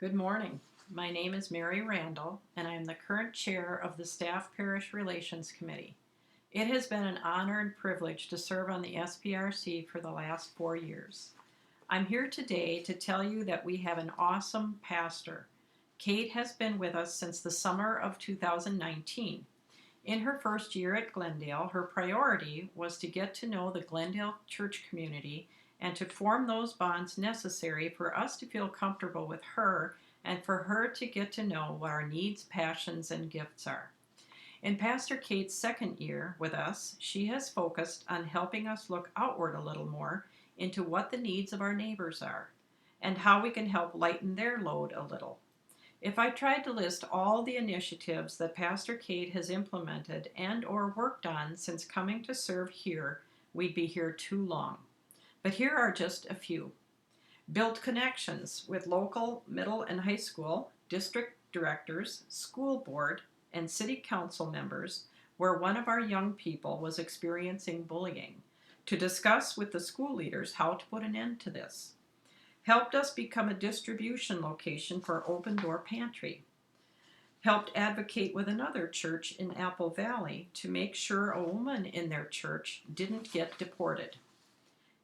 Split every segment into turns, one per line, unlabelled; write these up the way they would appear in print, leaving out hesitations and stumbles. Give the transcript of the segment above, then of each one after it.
Good morning. My name is Mary Randall, and I am the current chair of the Staff Parish Relations Committee. It has been an honor and privilege to serve on the SPRC for the last 4 years. I'm here today to tell you that we have an awesome pastor. Kate has been with us since the summer of 2019. In her first year at Glendale, her priority was to get to know the Glendale church community and to form those bonds necessary for us to feel comfortable with her and for her to get to know what our needs, passions, and gifts are. In Pastor Kate's second year with us, she has focused on helping us look outward a little more into what the needs of our neighbors are and how we can help lighten their load a little. If I tried to list all the initiatives that Pastor Kate has implemented and or worked on since coming to serve here, we'd be here too long. But here are just a few. Build connections with local middle and high school, district directors, school board, and city council members where one of our young people was experiencing bullying to discuss with the school leaders how to put an end to this. Helped us become a distribution location for Open Door Pantry. Helped advocate with another church in Apple Valley to make sure a woman in their church didn't get deported.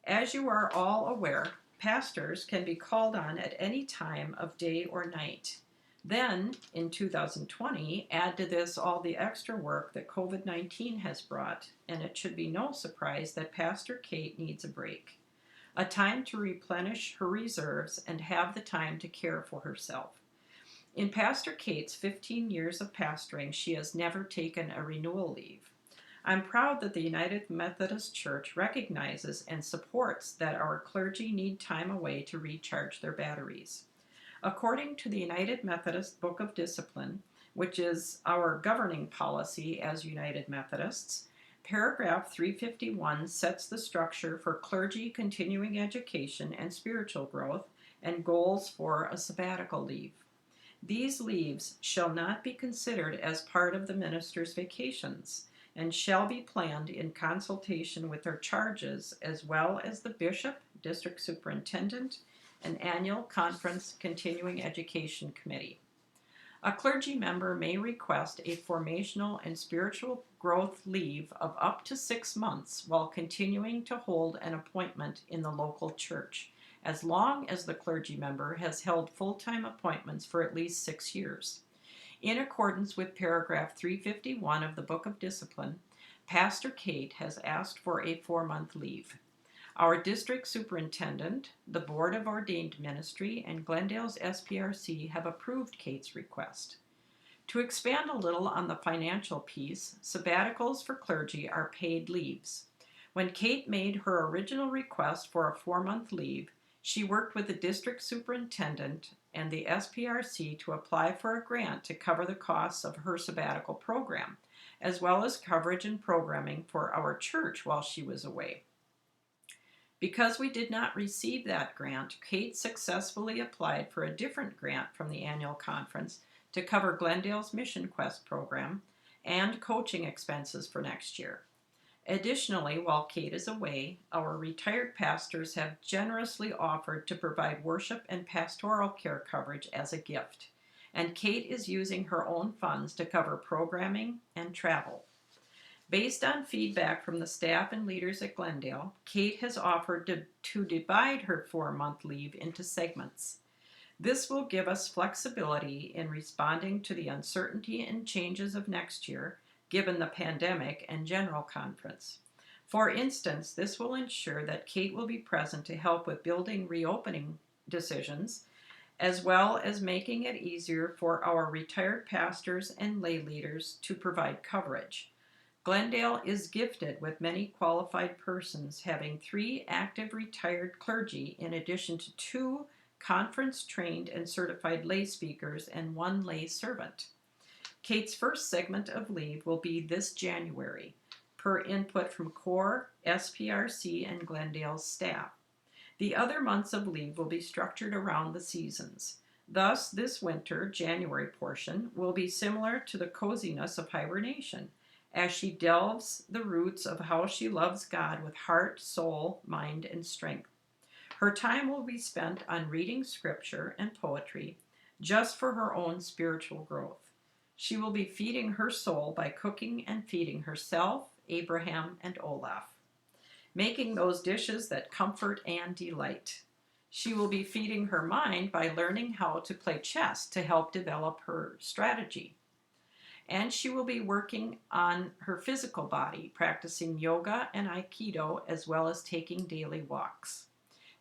As you are all aware, pastors can be called on at any time of day or night. Then, in 2020, add to this all the extra work that COVID-19 has brought, and it should be no surprise that Pastor Kate needs a break. A time to replenish her reserves and have the time to care for herself. In Pastor Kate's 15 years of pastoring, she has never taken a renewal leave. I'm proud that the United Methodist Church recognizes and supports that our clergy need time away to recharge their batteries. According to the United Methodist Book of Discipline, which is our governing policy as United Methodists, paragraph 351 sets the structure for clergy continuing education and spiritual growth and goals for a sabbatical leave. These leaves shall not be considered as part of the minister's vacations and shall be planned in consultation with their charges as well as the bishop, district superintendent, and annual conference continuing education committee. A clergy member may request a formational and spiritual growth leave of up to 6 months while continuing to hold an appointment in the local church, as long as the clergy member has held full-time appointments for at least 6 years. In accordance with paragraph 351 of the Book of Discipline, Pastor Kate has asked for a 4-month leave. Our district superintendent, the Board of Ordained Ministry, and Glendale's SPRC have approved Kate's request. To expand a little on the financial piece, sabbaticals for clergy are paid leaves. When Kate made her original request for a 4-month leave, she worked with the district superintendent and the SPRC to apply for a grant to cover the costs of her sabbatical program, as well as coverage and programming for our church while she was away. Because we did not receive that grant, Kate successfully applied for a different grant from the annual conference to cover Glendale's Mission Quest program and coaching expenses for next year. Additionally, while Kate is away, our retired pastors have generously offered to provide worship and pastoral care coverage as a gift, and Kate is using her own funds to cover programming and travel. Based on feedback from the staff and leaders at Glendale, Kate has offered to divide her 4-month leave into segments. This will give us flexibility in responding to the uncertainty and changes of next year, given the pandemic and general conference. For instance, this will ensure that Kate will be present to help with building reopening decisions, as well as making it easier for our retired pastors and lay leaders to provide coverage. Glendale is gifted with many qualified persons, having 3 active retired clergy in addition to 2 conference-trained and certified lay speakers and 1 lay servant. Kate's first segment of leave will be this January, per input from CORE, SPRC, and Glendale's staff. The other months of leave will be structured around the seasons. Thus, this winter, January portion, will be similar to the coziness of hibernation, as she delves the roots of how she loves God with heart, soul, mind, and strength. Her time will be spent on reading scripture and poetry, just for her own spiritual growth. She will be feeding her soul by cooking and feeding herself, Abraham, and Olaf, making those dishes that comfort and delight. She will be feeding her mind by learning how to play chess to help develop her strategy. And she will be working on her physical body, practicing yoga and aikido, as well as taking daily walks.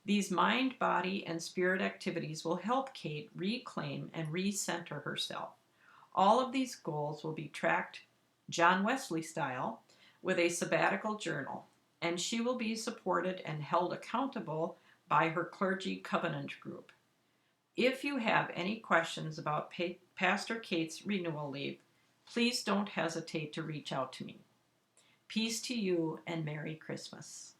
These mind, body, and spirit activities will help Kate reclaim and recenter herself. All of these goals will be tracked John Wesley style with a sabbatical journal, and she will be supported and held accountable by her clergy covenant group. If you have any questions about Pastor Kate's renewal leave, please don't hesitate to reach out to me. Peace to you and Merry Christmas.